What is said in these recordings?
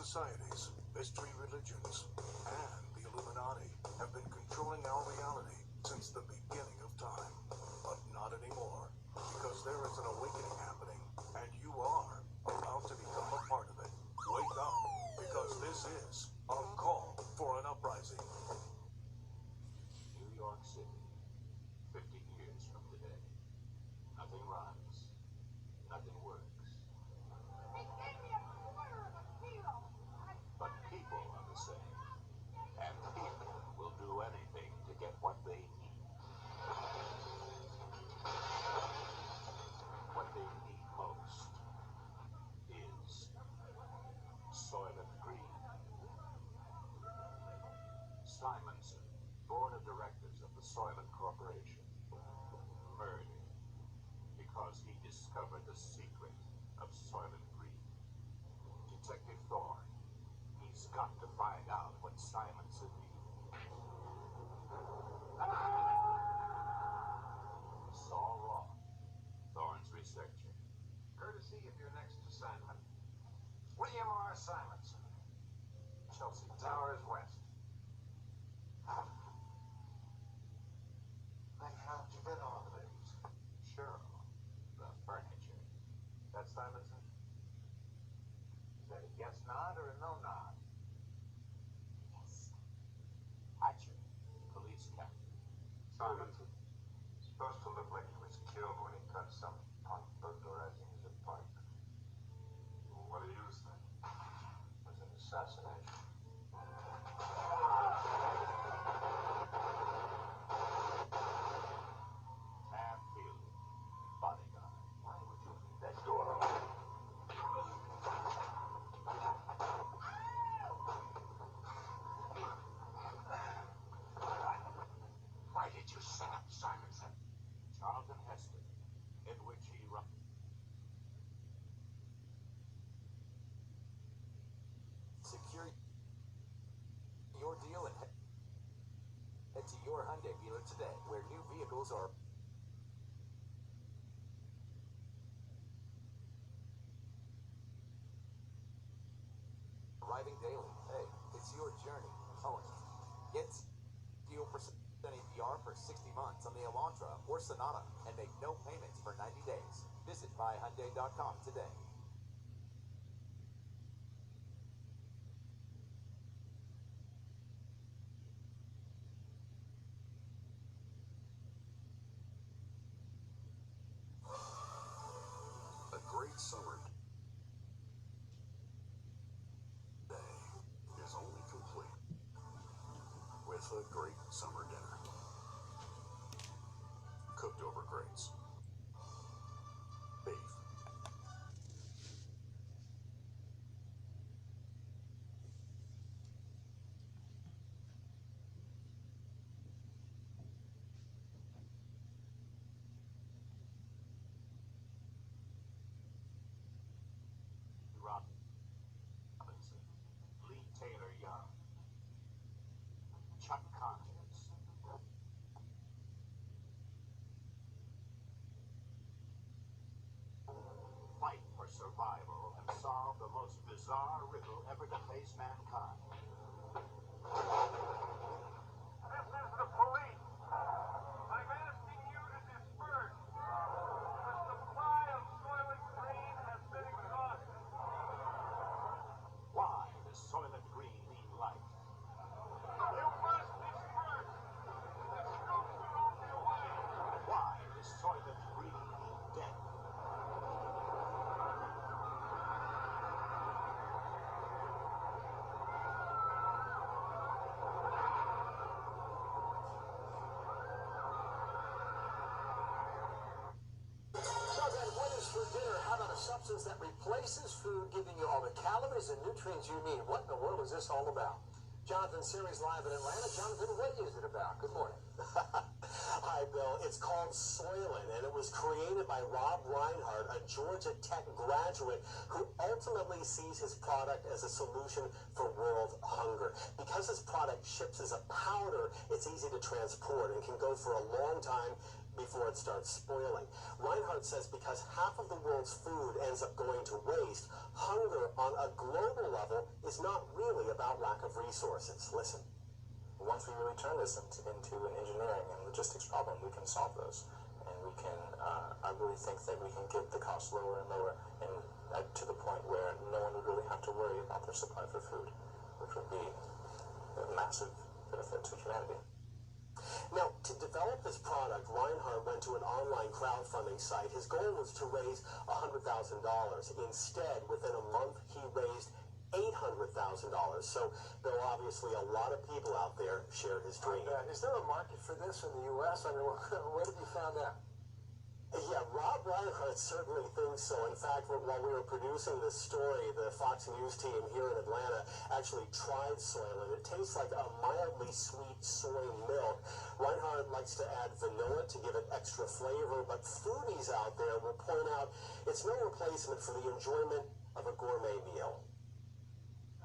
societies, mystery religions, and the Illuminati have been controlling our reality since the beginning of time. But not anymore, because there is an awakening happening, and you are about to become a part of it. Wake up, because this is a call for an uprising. New York City, 50 years from today. Nothing rhymes. Nothing works. But people are the same. And people will do anything to get what they need. What they need most is Soylent Green. Simonson, board of directors of the Soylent Corporation, murdered because he discovered the secret of Soylent Green. Detective Thorne, he's got to find out what Simonson knew. Saul Roth, Thorne's researcher. Courtesy of your next assignment, William R. Simonson, Chelsea Towers West. Then how'd you get all of these? Sure, the furniture. That's Simonson? Is that a yes nod or a no nod? Yes. Hatcher, police captain. Simonson. Supposed to look like he was killed when he cut some punk burglarizing his apartment. What do you think? It was an assassination. Tam Field, bodyguard. Why would you leave that door open? Why did you set up Simonson? Charlton Heston, Edward G. Rupp. Secure your deal and head to your Hyundai dealer today, where new vehicles are arriving daily. Hey, it's your journey. Own it. Get deal percent APR for 60 months on the Elantra or Sonata and make no payments for 90 days. Visit buyhyundai.com today. A great summer day is only complete with a great summer dinner. Cooked over grates. Beef. Robinson, Lee Taylor Young, Chuck Connors. Fight for survival and solve the most bizarre riddle ever to face mankind. This is the police. I'm asking you to disperse. The supply of Soylent Green has been exhausted. Why does Soylent Green mean life? You must disperse. The troops are on their way. Why does Soylent Green mean death? Children, what is for dinner? How about a substance that replaces food, giving you all the calories and nutrients you need? What in the world is this all about? Jonathan Series live in Atlanta. Jonathan, what is it about? Good morning. Hi, Bill. It's called Soylent, and it was created by Rob Reinhardt, a Georgia Tech graduate who ultimately sees his product as a solution for world hunger. Because his product ships as a powder, it's easy to transport and can go for a long time before it starts spoiling. Reinhardt says because half of the world's food ends up going to waste, hunger on a global level is not really about lack of resources. Listen. Once we really turn this into an engineering and logistics problem, we can solve those. And we can, I really think that we can get the cost lower and lower, and to the point where no one would really have to worry about their supply for food, which would be a massive benefit to humanity. Now, to develop this product, Reinhardt went to an online crowdfunding site. His goal was to raise $100,000. Instead, within a month, he raised $800,000. So, Bill, obviously, a lot of people out there shared his dream. Is there a market for this in the U.S.? I mean, where have you found that? Yeah, Rob Reinhardt certainly thinks so. In fact, while we were producing this story, the Fox News team here in Atlanta actually tried Soylent. It tastes like a mildly sweet soy milk. Reinhardt likes to add vanilla to give it extra flavor, but foodies out there will point out it's no replacement for the enjoyment of a gourmet meal.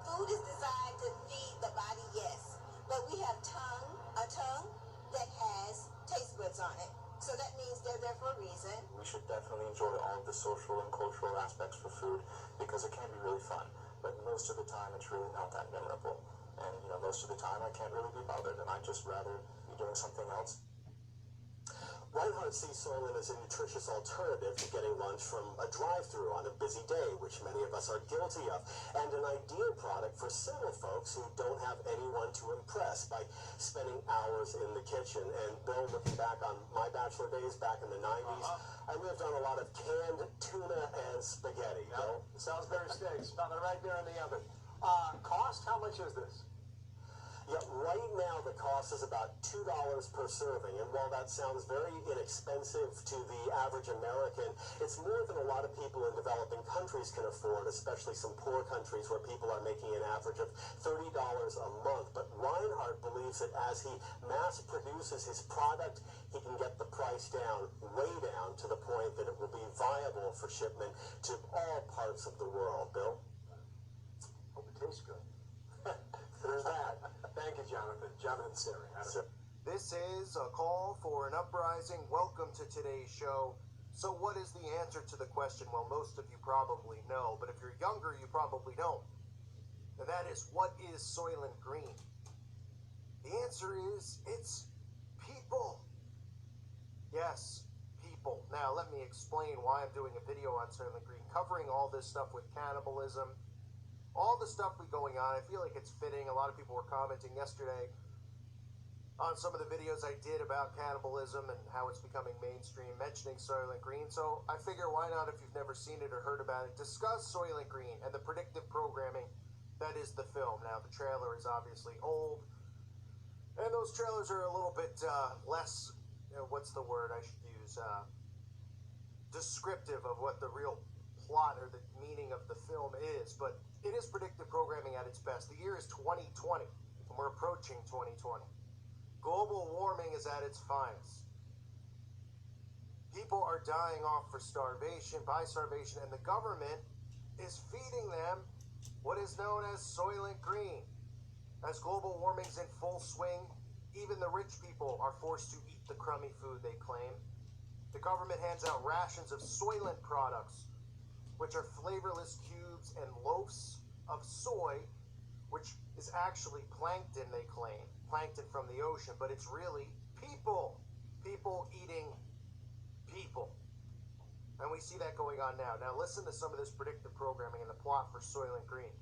Food is designed to feed the body, yes, but we have a tongue that has taste buds on it. So that means they're there for a reason. We should definitely enjoy all of the social and cultural aspects for food because it can be really fun. But most of the time, it's really not that memorable. And, most of the time, I can't really be bothered, and I'd just rather be doing something else. Reinhardt sees Soylent as a nutritious alternative to getting lunch from a drive-thru on a busy day, which many of us are guilty of, and an ideal product for single folks who don't have anyone to impress by spending hours in the kitchen. And Bill, looking back on my bachelor days back in the 90s, I lived on a lot of canned tuna and spaghetti. Bill? Salisbury steaks, nothing right there in the oven. Cost? How much is this? Yeah, right now the cost is about $2 per serving, and while that sounds very inexpensive to the average American, it's more than a lot of people in developing countries can afford, especially some poor countries where people are making an average of $30 a month. But Reinhardt believes that as he mass produces his product, he can get the price down, way down, to the point that it will be viable for shipment to all parts of the world. Bill? Hope it tastes good. There's that. Thank you, Jonathan. Jonathan Siri. This is a call for an uprising. Welcome to today's show. So what is the answer to the question? Well, most of you probably know, but if you're younger, you probably don't. And that is, what is Soylent Green? The answer is, it's people. Yes, people. Now, let me explain why I'm doing a video on Soylent Green, covering all this stuff with cannibalism, all the stuff going on. I feel like it's fitting. A lot of people were commenting yesterday on some of the videos I did about cannibalism and how it's becoming mainstream, mentioning Soylent Green. So I figure, why not, if you've never seen it or heard about it, discuss Soylent Green and the predictive programming that is the film. Now, the trailer is obviously old, and those trailers are a little bit less, what's the word I should use, descriptive of what the real plot or the meaning of the film is, but it is predictive programming at its best. The year is 2020, and we're approaching 2020. Global warming is at its finest. People are dying off by starvation, and the government is feeding them what is known as Soylent Green. As global warming's in full swing, even the rich people are forced to eat the crummy food they claim. The government hands out rations of Soylent products, which are flavorless cubes and loaves of soy, which is actually plankton, they claim. Plankton from the ocean, but it's really people. People eating people. And we see that going on now. Now listen to some of this predictive programming and the plot for Soylent Green.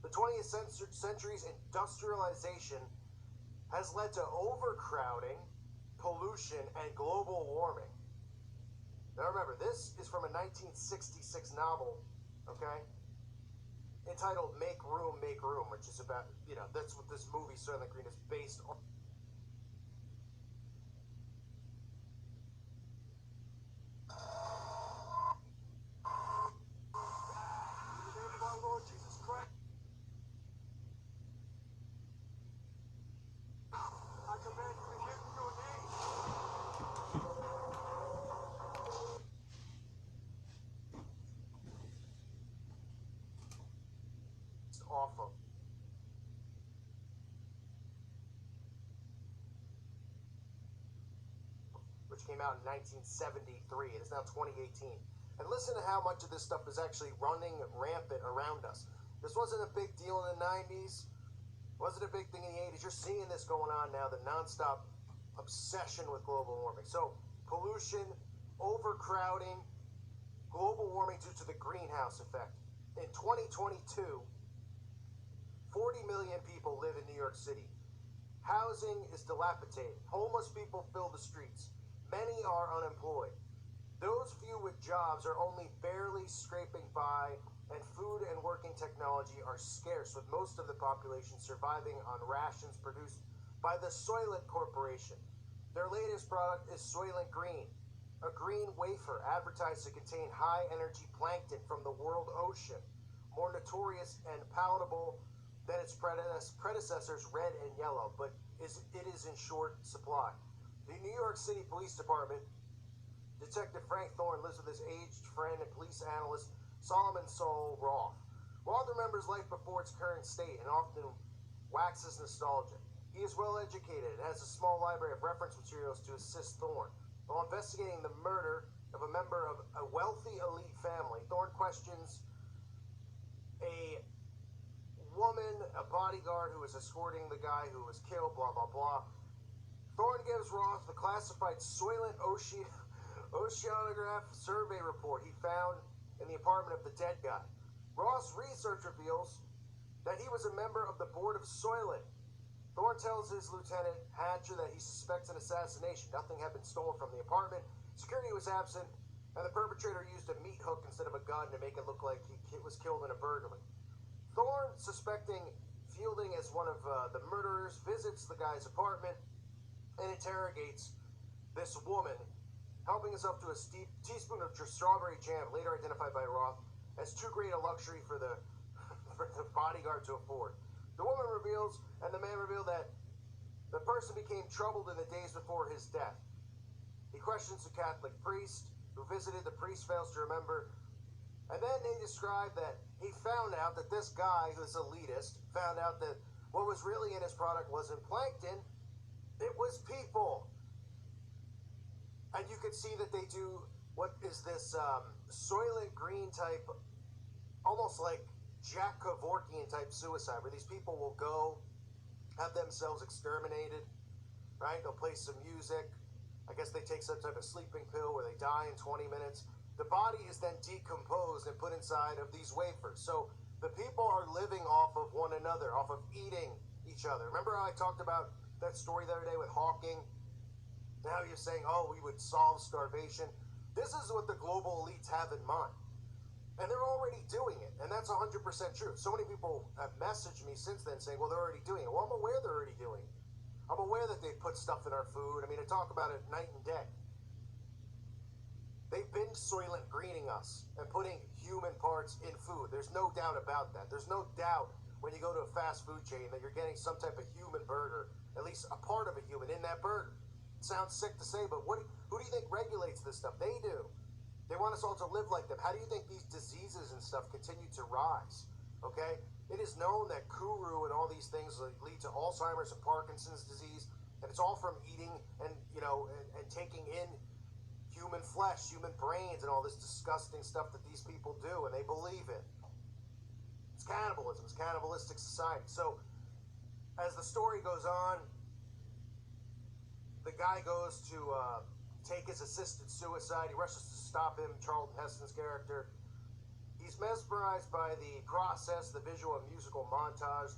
The 20th century's industrialization has led to overcrowding, pollution, and global warming. Now remember, this is from a 1966 novel, okay, entitled Make Room, which is about, that's what this movie Soylent Green is based on. In the name of our Lord Jesus Christ, I command you to hit your name. Awful. Which came out in 1973. It is now 2018. And listen to how much of this stuff is actually running rampant around us. This wasn't a big deal in the 90s. Wasn't a big thing in the 80s. You're seeing this going on now, the nonstop obsession with global warming. So, pollution, overcrowding, global warming due to the greenhouse effect. In 2022, 40 million people live in New York City. Housing is dilapidated. Homeless people fill the streets. Many are unemployed. Those few with jobs are only barely scraping by, and food and working technology are scarce, with most of the population surviving on rations produced by the Soylent Corporation. Their latest product is Soylent Green, a green wafer advertised to contain high-energy plankton from the world ocean, more notorious and palatable than its predecessors, red and yellow, but it is in short supply. The New York City Police Department, Detective Frank Thorne lives with his aged friend and police analyst Solomon Saul Roth. Roth remembers life before its current state and often waxes nostalgic. He is well educated and has a small library of reference materials to assist Thorne. While investigating the murder of a member of a wealthy elite family, Thorne questions a woman, a bodyguard who was escorting the guy who was killed, blah, blah, blah. Thorne gives Roth the classified Soylent oceanograph survey report he found in the apartment of the dead guy. Roth's research reveals that he was a member of the board of Soylent. Thorne tells his lieutenant, Hatcher, that he suspects an assassination. Nothing had been stolen from the apartment. Security was absent, and the perpetrator used a meat hook instead of a gun to make it look like he was killed in a burglary. Thorne, suspecting Fielding as one of the murderers, visits the guy's apartment and interrogates this woman, helping himself to a teaspoon of strawberry jam, later identified by Roth as too great a luxury for the bodyguard to afford. The woman reveals, and the man revealed, that the person became troubled in the days before his death. He questions the Catholic priest who visited. The priest fails to remember. And then they describe that he found out that this guy, who's elitist, found out that what was really in his product wasn't plankton, it was people. And you could see that they do what is this Soylent Green type, almost like Jack Kevorkian type suicide, where these people will go, have themselves exterminated, right? They'll play some music. I guess they take some type of sleeping pill where they die in 20 minutes. The body is then decomposed and put inside of these wafers. So the people are living off of one another, off of eating each other. Remember how I talked about that story the other day with Hawking? Now you're saying, oh, we would solve starvation. This is what the global elites have in mind. And they're already doing it. And that's 100% true. So many people have messaged me since then saying, well, they're already doing it. Well, I'm aware they're already doing it. I'm aware that they put stuff in our food. I mean, I talk about it night and day. They've been Soylent Greening us and putting human parts in food. There's no doubt about that. There's no doubt when you go to a fast food chain that you're getting some type of human burger, at least a part of a human in that burger. It sounds sick to say, but who do you think regulates this stuff? They do. They want us all to live like them. How do you think these diseases and stuff continue to rise? Okay? It is known that Kuru and all these things lead to Alzheimer's and Parkinson's disease, and it's all from eating and, and taking in human flesh, human brains, and all this disgusting stuff that these people do, and they believe it. It's cannibalism. It's cannibalistic society. So, as the story goes on, the guy goes to take his assisted suicide. He rushes to stop him, Charlton Heston's character. He's mesmerized by the process, the visual and musical montage.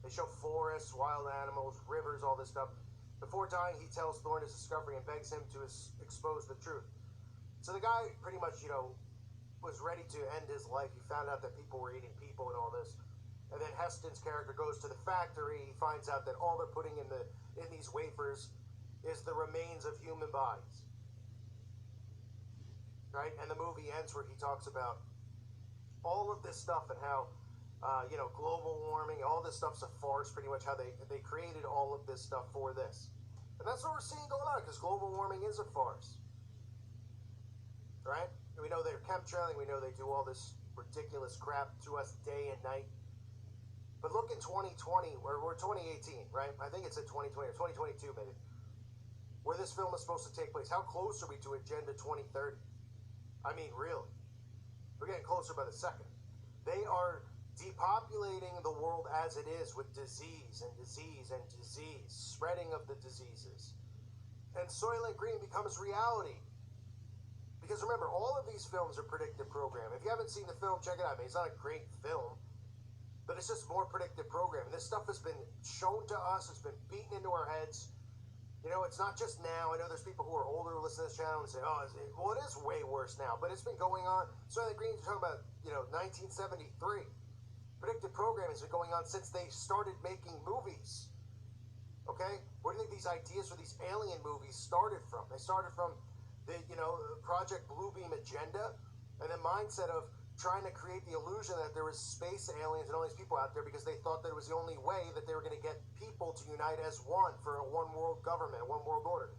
They show forests, wild animals, rivers, all this stuff. Before dying, he tells Thorne his discovery and begs him to expose the truth. So the guy pretty much, was ready to end his life. He found out that people were eating people and all this. And then Heston's character goes to the factory. He finds out that all they're putting in these wafers is the remains of human bodies. Right? And the movie ends where he talks about all of this stuff and how, global warming, all this stuff's a farce, pretty much how they created all of this stuff for this. And that's what we're seeing going on, because global warming is a farce. Right? And we know they're chemtrailing, we know they do all this ridiculous crap to us day and night. But look in 2020, or we're 2018, right? I think it's in 2020 or 2022 maybe, where this film is supposed to take place. How close are we to Agenda 2030? I mean, really. We're getting closer by the second. They are depopulating the world as it is with disease and disease and disease, spreading of the diseases. And Soylent Green becomes reality. Because remember, all of these films are predictive programming. If you haven't seen the film, check it out. I mean, it's not a great film, but it's just more predictive programming. This stuff has been shown to us. It's been beaten into our heads. You know, it's not just now. I know there's people who are older who listen to this channel and say, oh, well, it is way worse now. But it's been going on. Soylent Green, you're talking about, 1973. Predictive programming has been going on since they started making movies. Okay? Where do you think these ideas for these alien movies started from? They started from the, Project Bluebeam agenda and the mindset of trying to create the illusion that there was space aliens and all these people out there because they thought that it was the only way that they were going to get people to unite as one for a one world government, a one world order.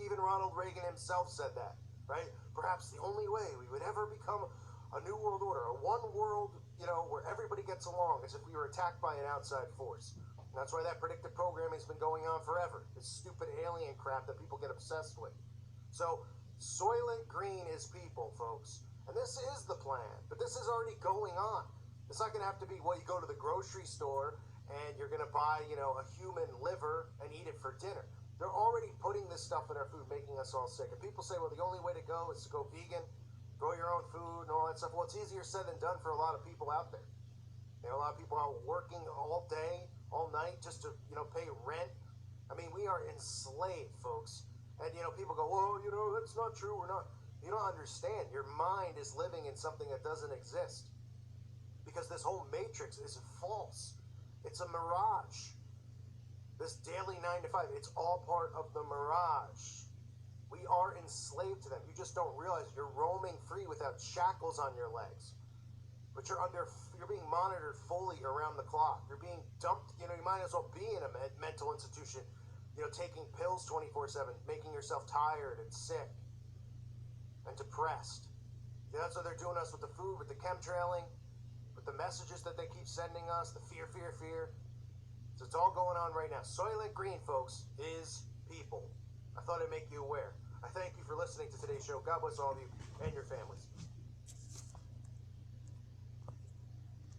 Even Ronald Reagan himself said that, right? Perhaps the only way we would ever become a new world order, a one world, where everybody gets along as if we were attacked by an outside force. And that's why that predictive programming has been going on forever. This stupid alien crap that people get obsessed with. So, Soylent Green is people, folks. And this is the plan. But this is already going on. It's not going to have to be, well, you go to the grocery store and you're going to buy, a human liver and eat it for dinner. They're already putting this stuff in our food, making us all sick. And people say, well, the only way to go is to go vegan, grow your own food and all that stuff. Well, it's easier said than done for a lot of people out there. A lot of people out working all day, all night, just to, pay rent. I mean, we are enslaved, folks. And, people go, well, that's not true. We're not. You don't understand. Your mind is living in something that doesn't exist. Because this whole matrix is false. It's a mirage. This daily 9 to 5, it's all part of the mirage. We are enslaved to them. You just don't realize you're roaming free without shackles on your legs. But you're being monitored fully around the clock. You're being dumped. You might as well be in a mental institution, taking pills 24/7, making yourself tired and sick and depressed. That's what they're doing us with the food, with the chemtrailing, with the messages that they keep sending us, the fear. So it's all going on right now. Soylent Green, folks, is people. I thought I'd make you aware. I thank you for listening to today's show. God bless all of you and your families.